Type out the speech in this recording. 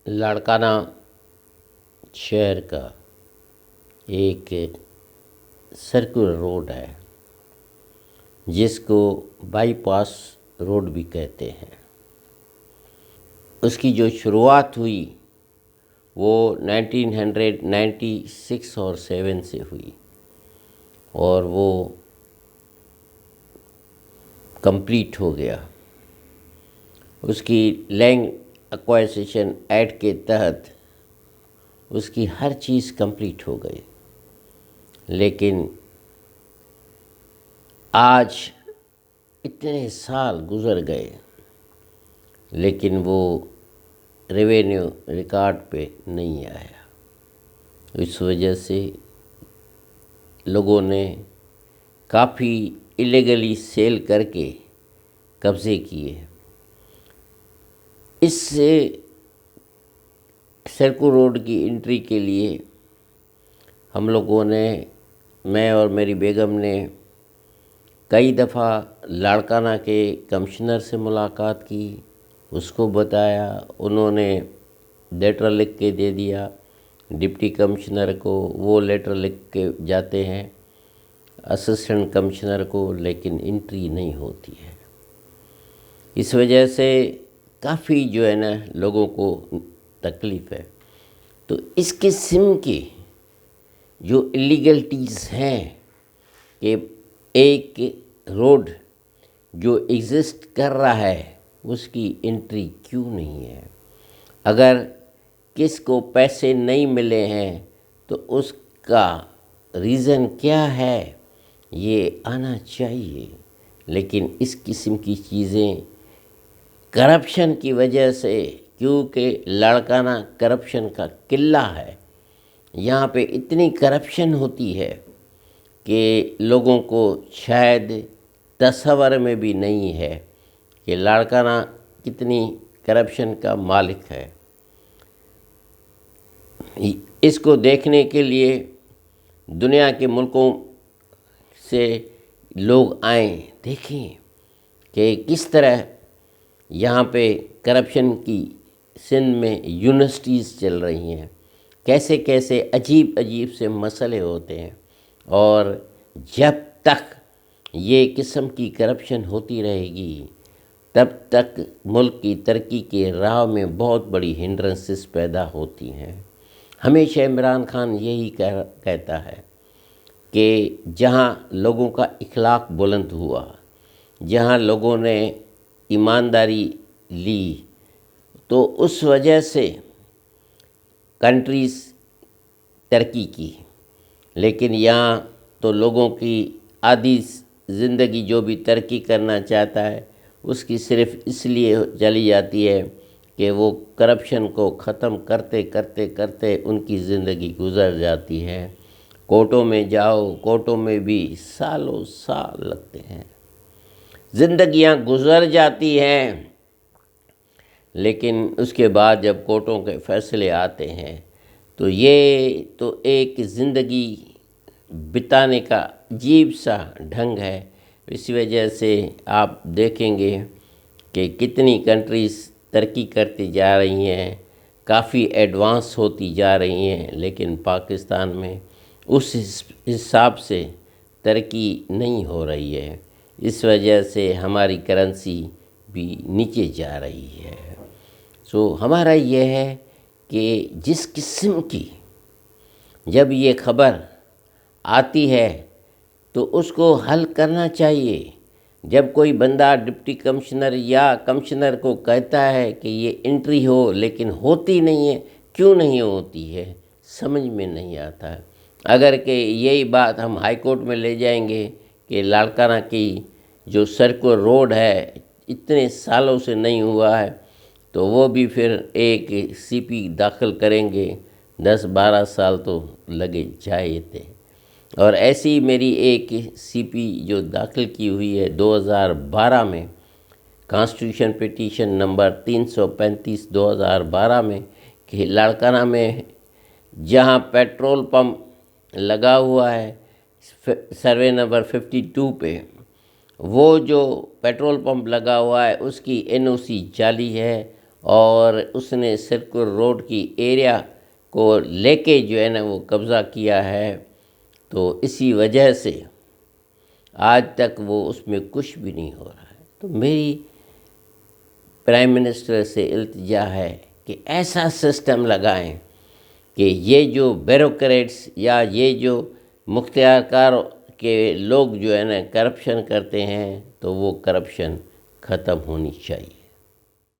لاڑکانہ شہر کا ایک سرکولر روڈ ہے جس کو بائی پاس روڈ بھی کہتے ہیں۔ اس کی جو شروعات ہوئی وہ 1996 اور 7 سے ہوئی اور وہ کمپلیٹ ہو گیا۔ اس کی لینڈ ایکوائزیشن ایکٹ کے تحت اس کی ہر چیز کمپلیٹ ہو گئی، لیکن آج اتنے سال گزر گئے لیکن وہ ریونیو ریکارڈ پہ نہیں آیا۔ اس وجہ سے لوگوں نے کافی الیگلی سیل کر کے قبضے کیے۔ اس سے سرکو روڈ کی انٹری کے لیے ہم لوگوں نے، میں اور میری بیگم نے کئی دفعہ لاڑکانہ کے کمشنر سے ملاقات کی، اس کو بتایا، انہوں نے لیٹر لکھ کے دے دیا ڈپٹی کمشنر کو، وہ لیٹر لکھ کے جاتے ہیں اسسٹنٹ کمشنر کو، لیکن انٹری نہیں ہوتی ہے۔ اس وجہ سے کافی جو ہے نا لوگوں کو تکلیف ہے۔ تو اس قسم کی جو اللیگلٹیز ہیں کہ ایک روڈ جو ایگزسٹ کر رہا ہے اس کی انٹری کیوں نہیں ہے؟ اگر کس کو پیسے نہیں ملے ہیں تو اس کا ریزن کیا ہے یہ آنا چاہیے، لیکن اس قسم کی چیزیں کرپشن کی وجہ سے، کیونکہ لاڑکانہ کرپشن کا قلعہ ہے، یہاں پہ اتنی کرپشن ہوتی ہے کہ لوگوں کو شاید تصور میں بھی نہیں ہے کہ لاڑکانہ کتنی کرپشن کا مالک ہے۔ اس کو دیکھنے کے لیے دنیا کے ملکوں سے لوگ آئیں، دیکھیں کہ کس طرح یہاں پہ کرپشن کی سندھ میں یونیورسٹیز چل رہی ہیں، کیسے کیسے عجیب عجیب سے مسئلے ہوتے ہیں، اور جب تک یہ قسم کی کرپشن ہوتی رہے گی تب تک ملک کی ترقی کے راہ میں بہت بڑی ہنڈرنسز پیدا ہوتی ہیں۔ ہمیشہ عمران خان یہی کہتا ہے کہ جہاں لوگوں کا اخلاق بلند ہوا، جہاں لوگوں نے ایمانداری لی، تو اس وجہ سے کنٹریز ترقی کی، لیکن یہاں تو لوگوں کی عادی زندگی جو بھی ترقی کرنا چاہتا ہے اس کی صرف اس لیے چلی جاتی ہے کہ وہ کرپشن کو ختم کرتے کرتے کرتے ان کی زندگی گزر جاتی ہے۔ کورٹوں میں جاؤ، کورٹوں میں بھی سالوں سال لگتے ہیں، زندگیاں گزر جاتی ہیں، لیکن اس کے بعد جب کورٹوں کے فیصلے آتے ہیں تو یہ تو ایک زندگی بتانے کا عجیب سا ڈھنگ ہے۔ اس وجہ سے آپ دیکھیں گے کہ کتنی کنٹریز ترقی کرتی جا رہی ہیں، کافی ایڈوانس ہوتی جا رہی ہیں، لیکن پاکستان میں اس حساب سے ترقی نہیں ہو رہی ہے۔ اس وجہ سے ہماری کرنسی بھی نیچے جا رہی ہے۔ ہمارا یہ ہے کہ جس قسم کی جب یہ خبر آتی ہے تو اس کو حل کرنا چاہیے۔ جب کوئی بندہ ڈپٹی کمشنر یا کمشنر کو کہتا ہے کہ یہ انٹری ہو لیکن ہوتی نہیں ہے، کیوں نہیں ہوتی ہے سمجھ میں نہیں آتا ہے۔ اگر کہ یہی بات ہم ہائی کورٹ میں لے جائیں گے کہ لاڑکانہ کی جو سرکو روڈ ہے اتنے سالوں سے نہیں ہوا ہے، تو وہ بھی پھر ایک سی پی داخل کریں گے، 10-12 سال تو لگے جائے تھے۔ اور ایسی میری ایک سی پی جو داخل کی ہوئی ہے 2012 میں، کانسٹیٹیوشن پٹیشن نمبر 335 2012 میں، کہ لاڑکانہ میں جہاں پیٹرول پمپ لگا ہوا ہے سروے نمبر 52 پہ، وہ جو پیٹرول پمپ لگا ہوا ہے اس کی NOC جعلی ہے، اور اس نے سرکل روڈ کی ایریا کو لے کے جو ہے نا وہ قبضہ کیا ہے، تو اسی وجہ سے آج تک وہ اس میں کچھ بھی نہیں ہو رہا ہے۔ تو میری پرائم منسٹر سے التجا ہے کہ ایسا سسٹم لگائیں کہ یہ جو بیوروکریٹس یا یہ جو مختار کار کے لوگ جو ہے نا کرپشن کرتے ہیں، تو وہ کرپشن ختم ہونی چاہیے۔